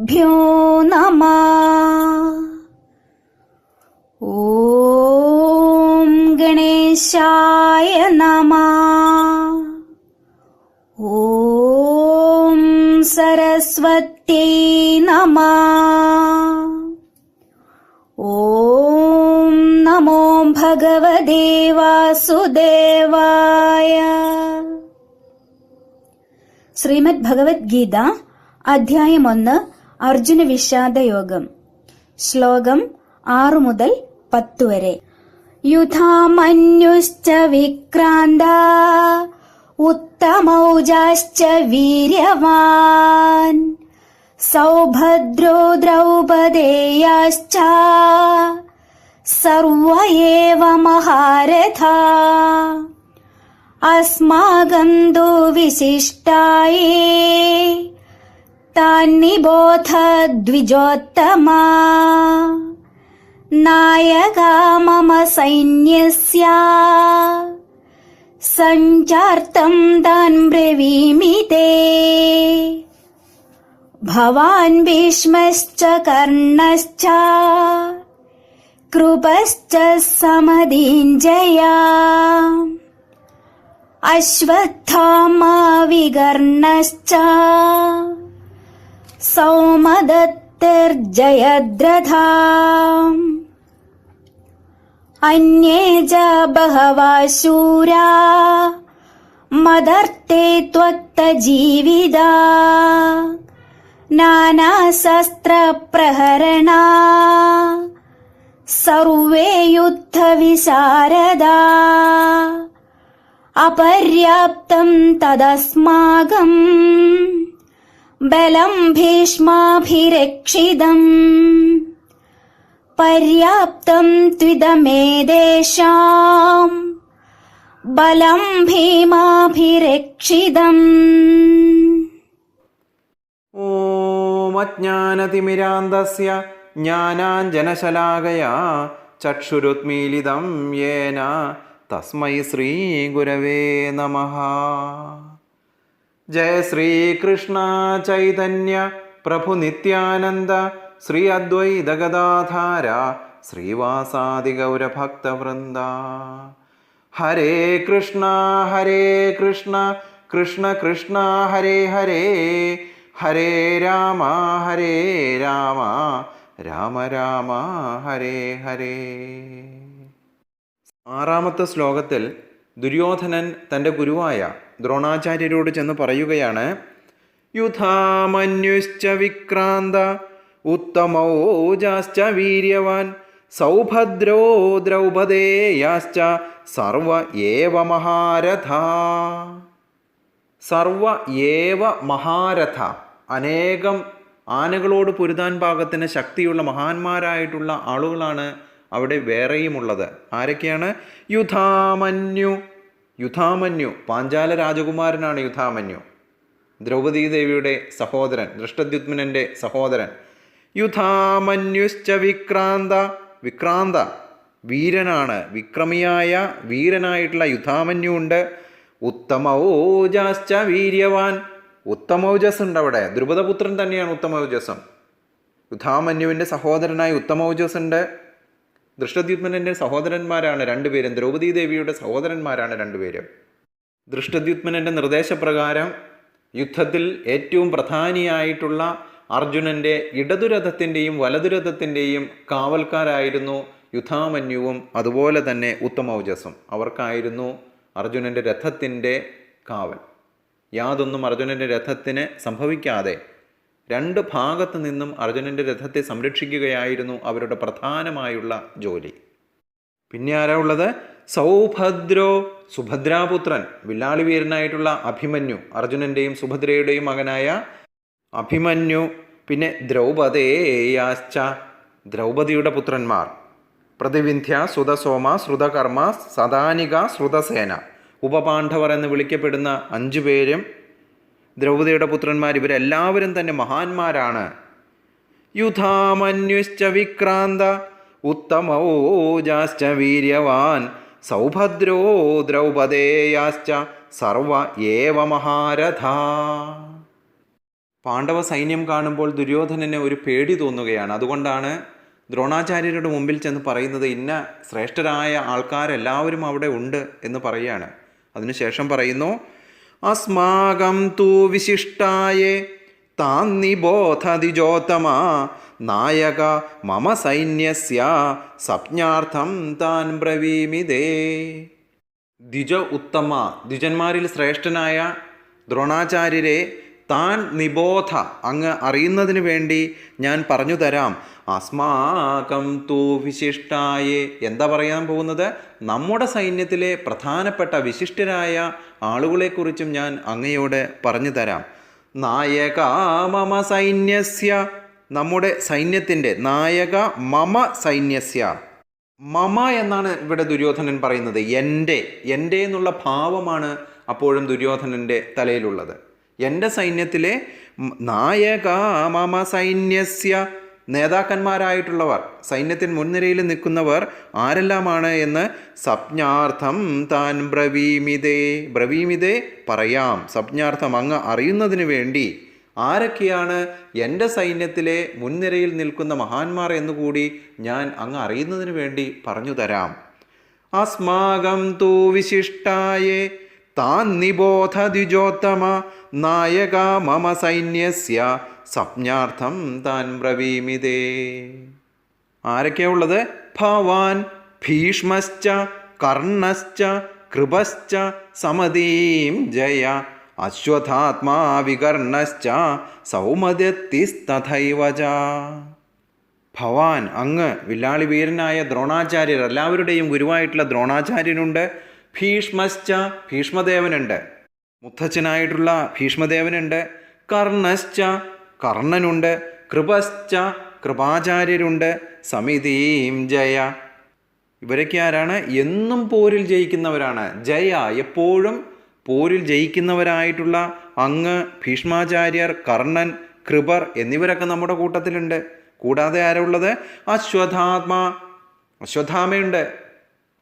ശ്രീഗുരുഭ്യോ നമഃ. ഓം ഗണേശായ നമഃ. ഓം സരസ്വത്യൈ നമഃ. ഓം നമോ ഭഗവതേ വാസുദേവായ. ശ്രീമദ് ഭഗവത്ഗീത അധ്യായം 1 അർജുന വിഷാദയോഗം. ശ്ലോകം 6 മുതൽ 10 വരെ. യുധാമന്യുശ്ച വിക്രാന്ത ഉത്തമൗജാശ്ച വീര്യവാൻ സൗഭദ്രോ ദ്രൗപദേയാശ്ച സർവ ഏവ മഹാരഥാ അസ്മാകം തു വിശിഷ്ടായേ താൻ നിബോധ ദ്വിജോത്തമാ നായകാ മമ സൈന്യസ്യ സഞ്ചാർത്തം താൻ ബ്രവീമി തേ. ഭവാൻ ഭീഷ്മശ്ച കർണശ്ച കൃപശ്ച സമദീഞ്ജയാ അശ്വത്ഥാമാ വികർണശ്ച സൗമദത്തർജയദ്രഥാ അന്യേ ച ബഹവഃ ശൂരാ മദർത്തേ ത്വക്തജീവിതാ നാനാശസ്ത്രപ്രഹരണാ സർവേ യുദ്ധവിശാരദാ അപര്യാപ്തം തദസ്മാകം ബലം ഭീഷ്മാഭിരക്ഷിതം പര്യാപ്തം ത്വിദമേതേഷാം ബലം ഭീമാഭിരക്ഷിതം. ഓം അജ്ഞാനതിമിരാന്തസ്യ ജ്ഞാനാഞ്ജനശലാകയാ ചക്ഷുരുന്മീലിതം യേന തസ്മൈ ശ്രീഗുരവേ നമഃ. ജയ ശ്രീകൃഷ്ണ ചൈതന്യ പ്രഭു നിത്യാനന്ദ ശ്രീ അദ്വൈത ഗദാധാര ശ്രീവാസാദി ഗൗരഭക്തവൃന്ദ. ഹരേ കൃഷ്ണ കൃഷ്ണ കൃഷ്ണ ഹരേ ഹരേ ഹരേ രാമ രാമ രാമ ഹരേ ഹരേ. 6ാമത്തെ ശ്ലോകത്തിൽ ദുര്യോധനൻ തൻ്റെ ഗുരുവായ ദ്രോണാചാര്യരോട് ചെന്ന് പറയുകയാണ്, യുധാമന്യുശ്ച വിക്രാന്ത ഉത്തമൗജാശ്ച വീര്യവാൻ സൗഭദ്രോ ദ്രൗപദേയാശ്ച സർവ ഏവ മഹാരഥാ. സർവ ഏവ മഹാരഥ, അനേകം ആനകളോട് പൊരുതാൻ പാകത്തിന് ശക്തിയുള്ള മഹാന്മാരായിട്ടുള്ള ആളുകളാണ് അവിടെ വേറെയുമുള്ളത്. ആരൊക്കെയാണ്? യുധാമന്യു പാഞ്ചാല രാജകുമാരനാണ് യുധാമന്യു, ദ്രൗപദീ ദേവിയുടെ സഹോദരൻ, ദൃഷ്ടദ്യുമ്നന്റെ സഹോദരൻ. യുധാമന്യുശ്ച വിക്രാന്ത വീരനാണ്, വിക്രമിയായ വീരനായിട്ടുള്ള യുധാമന്യു ഉണ്ട്. ഉത്തമൗജാശ്ച വീര്യവാൻ, ഉത്തമൗജസ് ഉണ്ട് അവിടെ, ദ്രുപദപുത്രൻ തന്നെയാണ് ഉത്തമൗജസം. യുധാമന്യുവിൻ്റെ സഹോദരനായ ഉത്തമൗജസ് ഉണ്ട്. ദൃഷ്ടദ്യുമ്നന്റെ സഹോദരന്മാരാണ് രണ്ടുപേരും, ദ്രൗപദീ ദേവിയുടെ സഹോദരന്മാരാണ് രണ്ടുപേരും. ദൃഷ്ടദ്യുമ്നന്റെ നിർദ്ദേശപ്രകാരം യുദ്ധത്തിൽ ഏറ്റവും പ്രധാനിയായിട്ടുള്ള അർജുനൻ്റെ ഇടതുരഥത്തിൻ്റെയും വലതുരഥത്തിൻ്റെയും കാവൽക്കാരായിരുന്നു യുധാമന്യുവും അതുപോലെ തന്നെ ഉത്തമൗജസും. അവർക്കായിരുന്നു അർജുനൻ്റെ രഥത്തിൻ്റെ കാവൽ. യാതൊന്നും അർജുനൻ്റെ രഥത്തിന് സംഭവിക്കാതെ രണ്ട് ഭാഗത്തു നിന്നും അർജുനൻ്റെ രഥത്തെ സംരക്ഷിക്കുകയായിരുന്നു അവരുടെ പ്രധാനമായുള്ള ജോലി. പിന്നെ ആരാ ഉള്ളത്? സൗഭദ്രോ, സുഭദ്രാപുത്രൻ, വില്ലാളി വീരനായിട്ടുള്ള അഭിമന്യു, അർജുനൻ്റെയും സുഭദ്രയുടെയും മകനായ അഭിമന്യു. പിന്നെ ദ്രൗപദേയാശ്ച, ദ്രൗപദിയുടെ പുത്രന്മാർ, പ്രതിവിന്ധ്യ, ശ്രുതസോമ, ശ്രുതകർമ്മ, സദാനിക, ശ്രുതസേന, ഉപപാണ്ഡവർ എന്ന് വിളിക്കപ്പെടുന്ന 5 പേരും ദ്രൗപദിയുടെ പുത്രന്മാർ. ഇവരെല്ലാവരും തന്നെ മഹാന്മാരാണ്. യുധാമന്യുശ്ച വിക്രാന്ത ഉത്തമൗജാശ്ച വീര്യവാൻ സൗഭദ്രോ ദ്രൗപദേയാശ്ച സർവ ഏവ മഹാരഥാ. പാണ്ഡവ സൈന്യം കാണുമ്പോൾ ദുര്യോധനന് ഒരു പേടി തോന്നുകയാണ്. അതുകൊണ്ടാണ് ദ്രോണാചാര്യരുടെ മുമ്പിൽ ചെന്ന് പറയുന്നത്, ഇന്ന ശ്രേഷ്ഠരായ ആൾക്കാരെല്ലാവരും അവിടെ ഉണ്ട് എന്ന് പറയുകയാണ്. അതിനുശേഷം പറയുന്നു, അസ്മാകം തൂ വിശിഷ്ടായേ താൻ നിബോധതിജോത്തമ നായക മമ സൈന്യസ്യ സംജ്ഞാർത്ഥം താൻ ബ്രവീമിതേ. ദ്വിജ ഉത്തമ, ദ്വിജന്മാരിൽ ശ്രേഷ്ഠനായ ദ്രോണാചാര്യരെ താൻ നിബോധ, അങ്ങ് അറിയുന്നതിന് വേണ്ടി ഞാൻ പറഞ്ഞു തരാം. അസ്മാകം തൂ വിശിഷ്ടായേ, എന്താ പറയാൻ പോകുന്നത്? നമ്മുടെ സൈന്യത്തിലെ പ്രധാനപ്പെട്ട വിശിഷ്ടരായ ആളുകളെക്കുറിച്ചും ഞാൻ അങ്ങയോട് പറഞ്ഞു തരാം. നായക മമ സൈന്യസ്യ, നമ്മുടെ സൈന്യത്തിൻ്റെ നായക മമ സൈന്യസ്യ. മമ എന്നാണ് ഇവിടെ ദുര്യോധനൻ പറയുന്നത്. എൻ്റെ എന്നുള്ള ഭാവമാണ് അപ്പോഴും ദുര്യോധനൻ്റെ തലയിലുള്ളത്. എൻ്റെ സൈന്യത്തിലെ നായക മമ സൈന്യസ്യ, നേതാക്കന്മാരായിട്ടുള്ളവർ, സൈന്യത്തിന് മുൻനിരയിൽ നിൽക്കുന്നവർ ആരെല്ലാമാണ് എന്ന് സംജ്ഞാർത്ഥം താൻ ബ്രവീമിതേ പറയാം. സംജ്ഞാർത്ഥം, അങ്ങ് അറിയുന്നതിന് വേണ്ടി ആരൊക്കെയാണ് എൻ്റെ സൈന്യത്തിലെ മുൻനിരയിൽ നിൽക്കുന്ന മഹാന്മാർ എന്നുകൂടി ഞാൻ അങ്ങ് അറിയുന്നതിന് വേണ്ടി പറഞ്ഞു തരാം. അസ്മാകം തൂ വിശിഷ്ടായേ താൻ നിബോധ ദ്വിജോത്തമ നായക മമ സൈന്യസ്യ സംജ്ഞാർത്ഥം താൻ ബ്രവീമിതേ. ആരൊക്കെയാ ഉള്ളത്? ഭവാൻ ഭീഷ്മശ്ച കർണശ്ച കൃപശ്ച സമതീം ജയ അശ്വത്ഥാത്മാ വികർണശ്ച സൗമദത്തിസ്തഥൈവ ച. ഭവാൻ, അങ്ങ്, വില്ലാളി വീരനായ ദ്രോണാചാര്യർ, എല്ലാവരുടെയും ഗുരുവായിട്ടുള്ള ദ്രോണാചാര്യനുണ്ട്. ഭീഷ്മശ്ച, ഭീഷ്മദേവനുണ്ട്, മുത്തച്ഛനായിട്ടുള്ള ഭീഷ്മദേവനുണ്ട്. കർണശ്ച, കർണനുണ്ട്. കൃപശ്ച, കൃപാചാര്യരുണ്ട്. സമിതീം ജയ, ഇവരൊക്കെ ആരാണ്? എന്നും പോരിൽ ജയിക്കുന്നവരാണ്. ജയ, എപ്പോഴും പോരിൽ ജയിക്കുന്നവരായിട്ടുള്ള അങ്ങ്, ഭീഷ്മാചാര്യർ, കർണൻ, കൃപർ എന്നിവരൊക്കെ നമ്മുടെ കൂട്ടത്തിലുണ്ട്. കൂടാതെ ആരുള്ളത്? അശ്വത്ഥാമയുണ്ട്,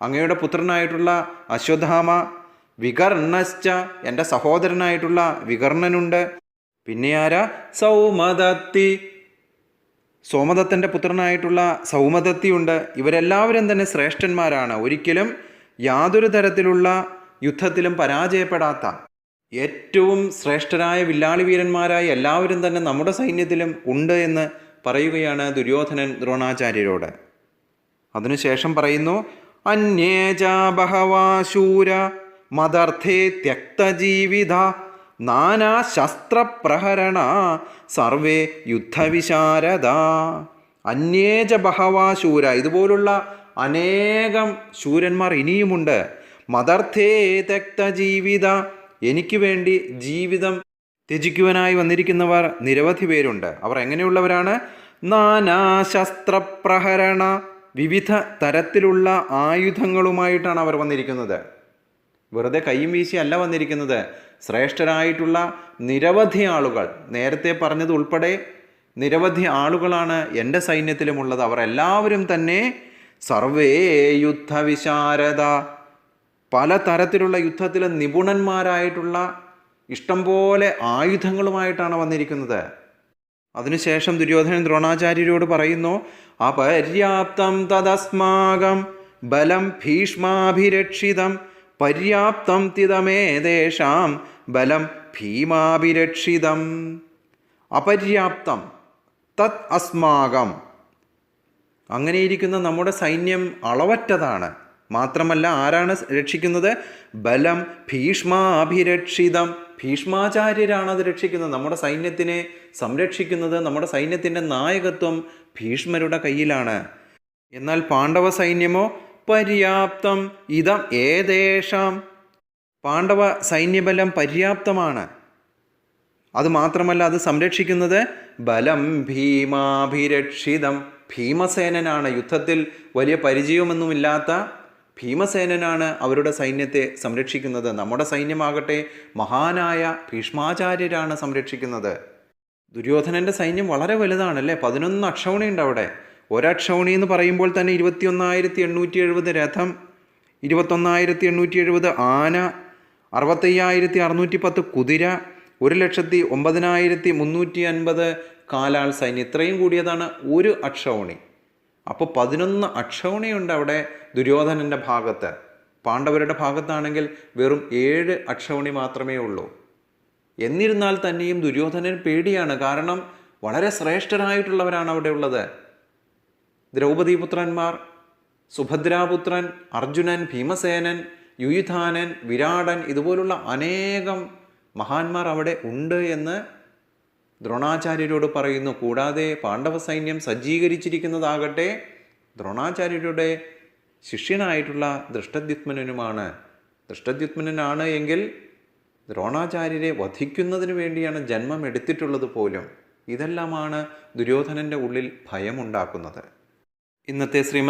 അങ്ങയുടെ പുത്രനായിട്ടുള്ള അശ്വത്ഥാമ. വികർണശ്ച, എൻ്റെ സഹോദരനായിട്ടുള്ള വികർണനുണ്ട്. പിന്നെ ആരാ? സൗമദത്തി, സോമദത്തൻ്റെ പുത്രനായിട്ടുള്ള സൗമദത്തിയുണ്ട്. ഇവരെല്ലാവരും തന്നെ ശ്രേഷ്ഠന്മാരാണ്. ഒരിക്കലും യാതൊരു തരത്തിലുള്ള യുദ്ധത്തിലും പരാജയപ്പെടാത്ത ഏറ്റവും ശ്രേഷ്ഠരായ വില്ലാളി വീരന്മാരായ എല്ലാവരും തന്നെ നമ്മുടെ സൈന്യത്തിലും ഉണ്ട് എന്ന് പറയുകയാണ് ദുര്യോധനൻ ദ്രോണാചാര്യരോട്. അതിനുശേഷം പറയുന്നു, അന്യേച ബഹവാ ശൂര മദർത്ഥേ ത്യക്തജീവിത നാനാ ശസ്ത്രപ്രഹരണ സർവേ യുദ്ധവിശാരദ. അന്യേച ബഹവാ ശൂര, ഇതുപോലുള്ള അനേകം ശൂരന്മാർ ഇനിയുമുണ്ട്. മദർത്ഥേ ത്യക്തജീവിത, എനിക്ക് വേണ്ടി ജീവിതം ത്യജിക്കുവാനായി വന്നിരിക്കുന്നവർ നിരവധി പേരുണ്ട്. അവർ എങ്ങനെയുള്ളവരാണ്? നാനാശസ്ത്രപ്രഹരണ, വിവിധ തരത്തിലുള്ള ആയുധങ്ങളുമായിട്ടാണ് അവർ വന്നിരിക്കുന്നത്. വെറുതെ കൈയും വീശി അല്ല വന്നിരിക്കുന്നത്. ശ്രേഷ്ഠരായിട്ടുള്ള നിരവധി ആളുകൾ, നേരത്തെ പറഞ്ഞത് ഉൾപ്പെടെ നിരവധി ആളുകളാണ് എൻ്റെ സൈന്യത്തിലുമുള്ളത്. അവർ എല്ലാവരും തന്നെ സർവേ യുദ്ധവിശാരദ, പല തരത്തിലുള്ള യുദ്ധത്തിൽ നിപുണന്മാരായിട്ടുള്ള ഇഷ്ടംപോലെ ആയുധങ്ങളുമായിട്ടാണ് വന്നിരിക്കുന്നത്. അതിനുശേഷം ദുര്യോധനൻ ദ്രോണാചാര്യരോട് പറയുന്നു, അപര്യാപ്തം തദസ്മാകം ബലം ഭീഷ്മാഭിരക്ഷിതം പര്യാപ്തം തിതമേതേഷാം ബലം ഭീമാഭിരക്ഷിതം. അപര്യാപ്തം തത് അസ്മാകം, അങ്ങനെയിരിക്കുന്ന നമ്മുടെ സൈന്യം അളവറ്റതാണ്. മാത്രമല്ല, ആരാണ് രക്ഷിക്കുന്നത്? ബലം ഭീഷ്മാഭിരക്ഷിതം, ഭീഷ്മാചാര്യരാണ് അത് രക്ഷിക്കുന്നത്. നമ്മുടെ സൈന്യത്തിനെ സംരക്ഷിക്കുന്നത്, നമ്മുടെ സൈന്യത്തിൻ്റെ നായകത്വം ഭീഷ്മരുടെ കയ്യിലാണ്. എന്നാൽ പാണ്ഡവ സൈന്യമോ പര്യാപ്തം ഇതം ഏതേഷാം, പാണ്ഡവ സൈന്യബലം പര്യാപ്തമാണ്. അതുമാത്രമല്ല, അത് സംരക്ഷിക്കുന്നത് ബലം ഭീമാഭിരക്ഷിതം, ഭീമസേനനാണ്. യുദ്ധത്തിൽ വലിയ പരിചയമൊന്നുമില്ലാത്ത ഭീമസേനനാണ് അവരുടെ സൈന്യത്തെ സംരക്ഷിക്കുന്നത്. നമ്മുടെ സൈന്യമാകട്ടെ മഹാനായ ഭീഷ്മാചാര്യരാണ് സംരക്ഷിക്കുന്നത്. ദുര്യോധനൻ്റെ സൈന്യം വളരെ വലുതാണല്ലേ. 11 അക്ഷൗണിയുണ്ട് അവിടെ. ഒരക്ഷൗണി എന്ന് പറയുമ്പോൾ തന്നെ 21,870 രഥം, 21,870 ആന, 65,610 കുതിര, 1,09,350 കാലാൾ സൈന്യം, ഇത്രയും കൂടിയതാണ് ഒരു അക്ഷൗണി. അപ്പോൾ 11 അക്ഷൗണിയുണ്ട് അവിടെ ദുര്യോധനൻ്റെ ഭാഗത്ത്. പാണ്ഡവരുടെ ഭാഗത്താണെങ്കിൽ വെറും 7 അക്ഷൗണി മാത്രമേ ഉള്ളൂ. എന്നിരുന്നാൽ തന്നെയും ദുര്യോധനന് പേടിയാണ്. കാരണം വളരെ ശ്രേഷ്ഠരായിട്ടുള്ളവരാണ് അവിടെ ഉള്ളത്. ദ്രൗപദീപുത്രന്മാർ, സുഭദ്രാപുത്രൻ, അർജുനൻ, ഭീമസേനൻ, യുയുധാനൻ, വിരാടൻ, ഇതുപോലുള്ള അനേകം മഹാന്മാർ അവിടെ ഉണ്ട് എന്ന് ദ്രോണാചാര്യരോട് പറയുന്നു. കൂടാതെ പാണ്ഡവ സൈന്യം സജ്ജീകരിച്ചിരിക്കുന്നതാകട്ടെ ദ്രോണാചാര്യരുടെ ശിഷ്യനായിട്ടുള്ള ദൃഷ്ടദ്യുമ്നനുമാണ്. ദൃഷ്ടദ്യുമ്നനാണ് എങ്കിൽ ദ്രോണാചാര്യരെ വധിക്കുന്നതിന് വേണ്ടിയാണ് ജന്മം എടുത്തിട്ടുള്ളത് പോലും. ഇതെല്ലാമാണ് ദുര്യോധനൻ്റെ ഉള്ളിൽ ഭയമുണ്ടാക്കുന്നത്. ഇന്നത്തെ ശ്രീമദ്